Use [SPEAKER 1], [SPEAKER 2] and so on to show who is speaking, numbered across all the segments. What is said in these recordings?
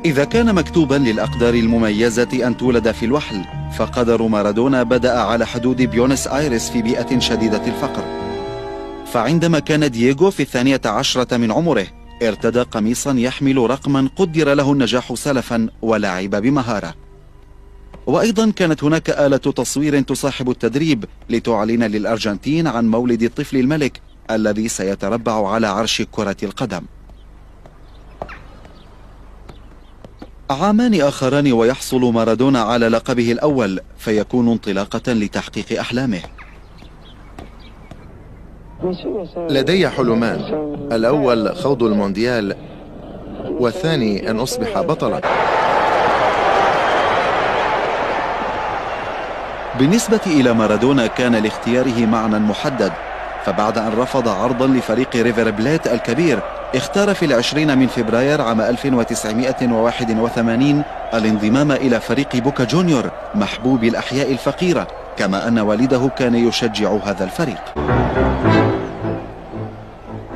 [SPEAKER 1] إذا كان مكتوبا للأقدار المميزة أن تولد في الوحل، فقدر مارادونا بدأ على حدود بيونس آيرس في بيئة شديدة الفقر. فعندما كان دييغو في 12 من عمره، ارتدى قميصا يحمل رقما قدر له النجاح سلفا ولعب بمهارة. وأيضا كانت هناك آلة تصوير تصاحب التدريب لتعلن للأرجنتين عن مولد الطفل الملك الذي سيتربع على عرش كرة القدم. عامان آخران ويحصل مارادونا على لقبه الأول، فيكون انطلاقة لتحقيق أحلامه.
[SPEAKER 2] لدي حلمان، الأول خوض المونديال، والثاني أن أصبح بطلا.
[SPEAKER 1] بالنسبة إلى مارادونا كان لاختياره معنى محدد، فبعد أن رفض عرضا لفريق ريفر بليت الكبير، اختار في 20 من فبراير عام 1981 الانضمام إلى فريق بوكا جونيور محبوب الأحياء الفقيرة، كما أن والده كان يشجع هذا الفريق.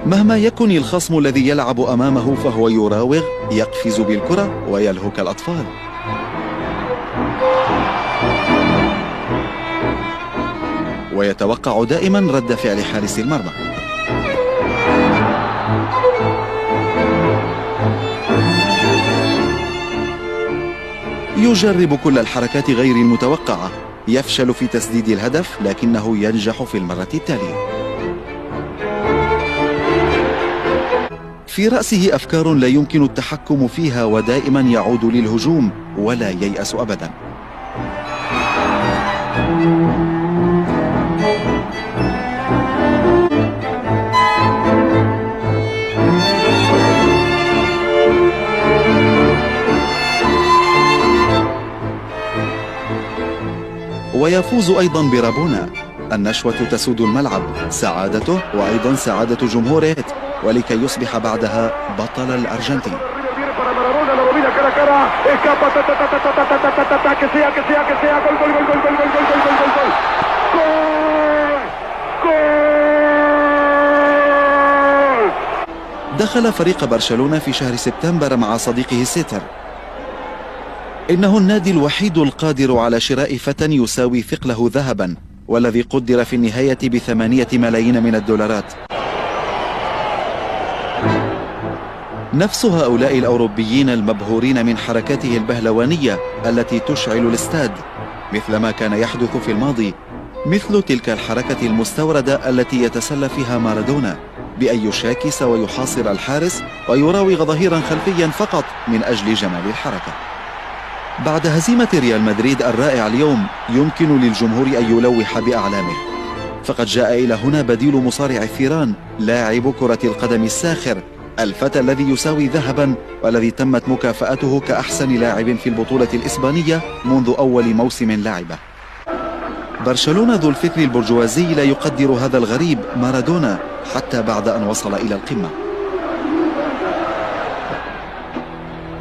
[SPEAKER 1] مهما يكن الخصم الذي يلعب أمامه فهو يراوغ، يقفز بالكرة ويلهك الأطفال. ويتوقع دائما رد فعل حارس المرمى. يجرب كل الحركات غير المتوقعة، يفشل في تسديد الهدف لكنه ينجح في المرة التالية. في رأسه أفكار لا يمكن التحكم فيها، ودائما يعود للهجوم ولا ييأس أبدا. ويفوز أيضا برابونا. النشوة تسود الملعب، سعادته وأيضا سعادة جمهوره، ولكي يصبح بعدها بطل الأرجنتين. دخل فريق برشلونة في شهر سبتمبر مع صديقه سيتر. إنه النادي الوحيد القادر على شراء فتى يساوي ثقله ذهبا، والذي قدر في النهاية ب8 ملايين من الدولارات. نفس هؤلاء الأوروبيين المبهورين من حركاته البهلوانية التي تشعل الاستاد، مثلما كان يحدث في الماضي، مثل تلك الحركة المستوردة التي يتسلى فيها مارادونا بأن يشاكس ويحاصر الحارس ويراوغ ظهيرا خلفيا فقط من أجل جمال الحركة. بعد هزيمة ريال مدريد الرائع اليوم، يمكن للجمهور أن يلوح بأعلامه، فقد جاء إلى هنا بديل مصارع الثيران، لاعب كرة القدم الساخر، الفتى الذي يساوي ذهبا، والذي تمت مكافأته كأحسن لاعب في البطولة الإسبانية منذ أول موسم لعبه. برشلونة ذو الفكر البرجوازي لا يقدر هذا الغريب مارادونا حتى بعد أن وصل إلى القمة.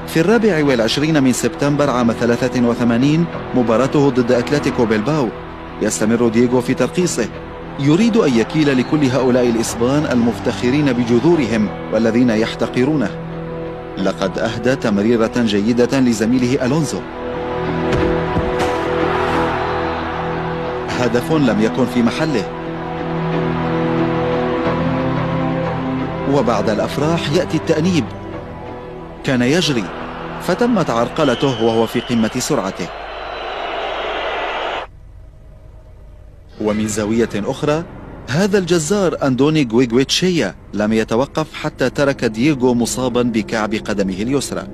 [SPEAKER 1] في 24 من سبتمبر عام 83 مباراته ضد أتلتيكو بلباو، يستمر دييغو في ترقيصه، يريد أن يكيل لكل هؤلاء الإسبان المفتخرين بجذورهم والذين يحتقرونه. لقد أهدى تمريرة جيدة لزميله ألونزو، هدف لم يكن في محله. وبعد الأفراح يأتي التأنيب. كان يجري فتمت عرقلته وهو في قمة سرعته. ومن زاوية أخرى، هذا الجزار أندوني غويغويتشيا لم يتوقف حتى ترك دييغو مصابا بكعب قدمه اليسرى.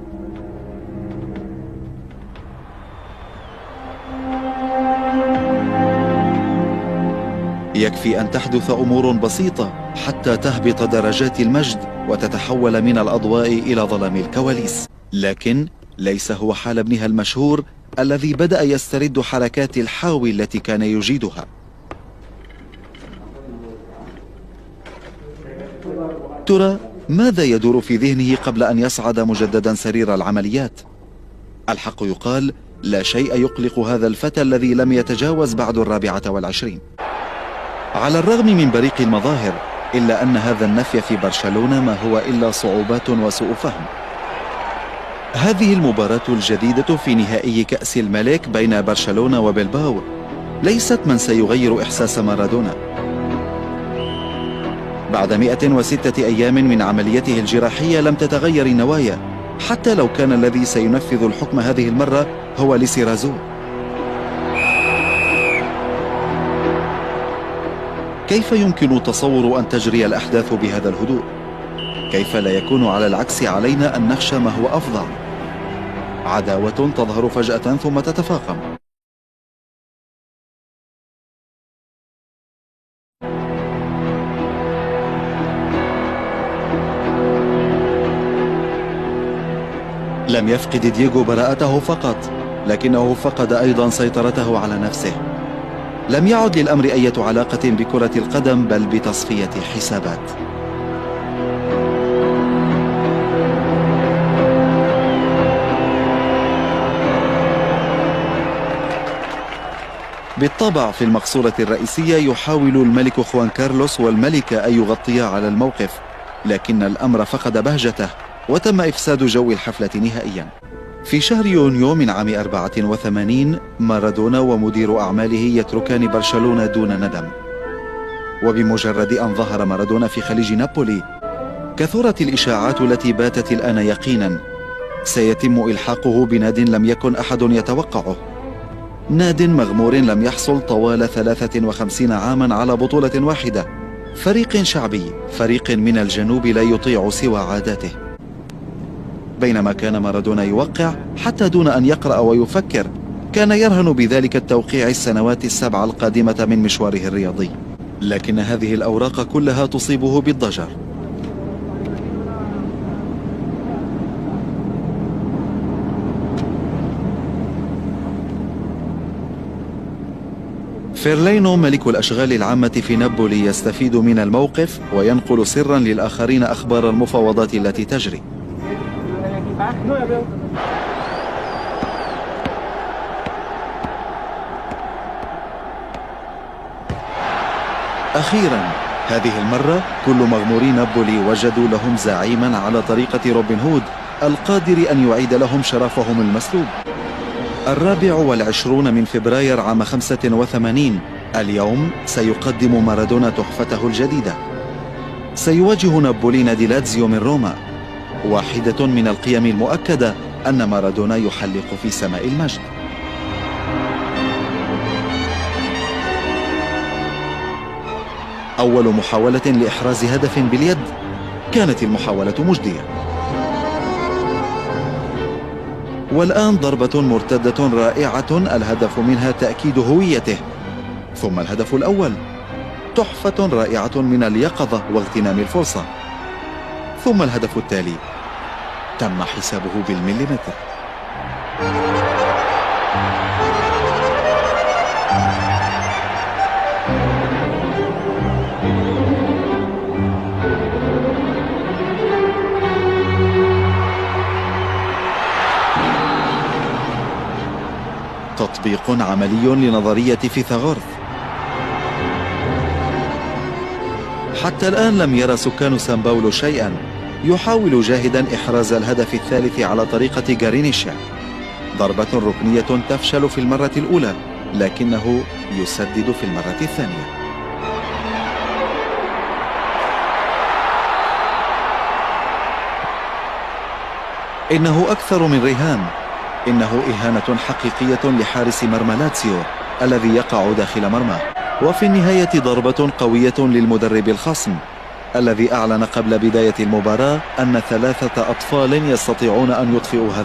[SPEAKER 1] يكفي أن تحدث أمور بسيطة حتى تهبط درجات المجد وتتحول من الأضواء إلى ظلام الكواليس. لكن ليس هو حال ابنها المشهور الذي بدأ يسترد حركات الحاوي التي كان يجيدها. ترى ماذا يدور في ذهنه قبل أن يصعد مجددا سرير العمليات؟ الحق يقال لا شيء يقلق هذا الفتى الذي لم يتجاوز بعد 24. على الرغم من بريق المظاهر، إلا أن هذا النفي في برشلونة ما هو إلا صعوبات وسوء فهم. هذه المباراة الجديدة في نهائي كأس الملك بين برشلونة وبلباو ليست من سيغير إحساس مارادونا. بعد 106 أيام من عمليته الجراحية لم تتغير النوايا، حتى لو كان الذي سينفذ الحكم هذه المرة هو ليسيرازو. كيف يمكن تصور أن تجري الأحداث بهذا الهدوء؟ كيف لا يكون على العكس علينا أن نخشى ما هو أفظع؟ عداوة تظهر فجأة ثم تتفاقم. لم يفقد دييغو براءته فقط، لكنه فقد أيضا سيطرته على نفسه. لم يعد للأمر أي علاقة بكرة القدم، بل بتصفية حسابات. بالطبع في المقصورة الرئيسية يحاول الملك خوان كارلوس والملكة أن يغطيا على الموقف، لكن الأمر فقد بهجته وتم إفساد جو الحفلة نهائيا. في شهر يونيو من عام 84 مارادونا ومدير أعماله يتركان برشلونة دون ندم. وبمجرد أن ظهر مارادونا في خليج نابولي كثرت الإشاعات التي باتت الآن يقينا سيتم إلحاقه بناد لم يكن أحد يتوقعه، ناد مغمور لم يحصل طوال 53 عاما على بطولة واحدة، فريق شعبي، فريق من الجنوب لا يطيع سوى عاداته. بينما كان مارادونا يوقع حتى دون أن يقرأ ويفكر، كان يرهن بذلك التوقيع السنوات السبع القادمة من مشواره الرياضي، لكن هذه الأوراق كلها تصيبه بالضجر. فيرلينو ملك الأشغال العامة في نابولي يستفيد من الموقف وينقل سرا للآخرين أخبار المفاوضات التي تجري. أخيرا هذه المرة كل مغموري نابولي وجدوا لهم زعيما على طريقة روبن هود القادر أن يعيد لهم شرفهم المسلوب. 24 من فبراير عام 85 اليوم سيقدم مارادونا تحفته الجديدة. سيواجه نابولي نادي لاتزيو من روما. واحدة من القيم المؤكدة أن مارادونا يحلق في سماء المجد. أول محاولة لإحراز هدف باليد كانت المحاولة مجدية، والآن ضربة مرتدة رائعة الهدف منها تأكيد هويته، ثم الهدف الأول تحفة رائعة من اليقظة واغتنام الفرصة، ثم الهدف التالي تم حسابه بالمليمتر. تطبيق عملي لنظرية فيثاغورث. حتى الآن لم يرى سكان سان باولو شيئا. يحاول جاهدا إحراز الهدف الثالث على طريقة جارينيشا، ضربة ركنية تفشل في المرة الأولى، لكنه يسدد في المرة الثانية. إنه أكثر من رهان، إنه إهانة حقيقية لحارس مرمى لاتسيو الذي يقع داخل مرماه، وفي النهاية ضربة قوية للمدرب الخصم الذي أعلن قبل بداية المباراة أن 3 أطفال يستطيعون أن يطفئوا هذا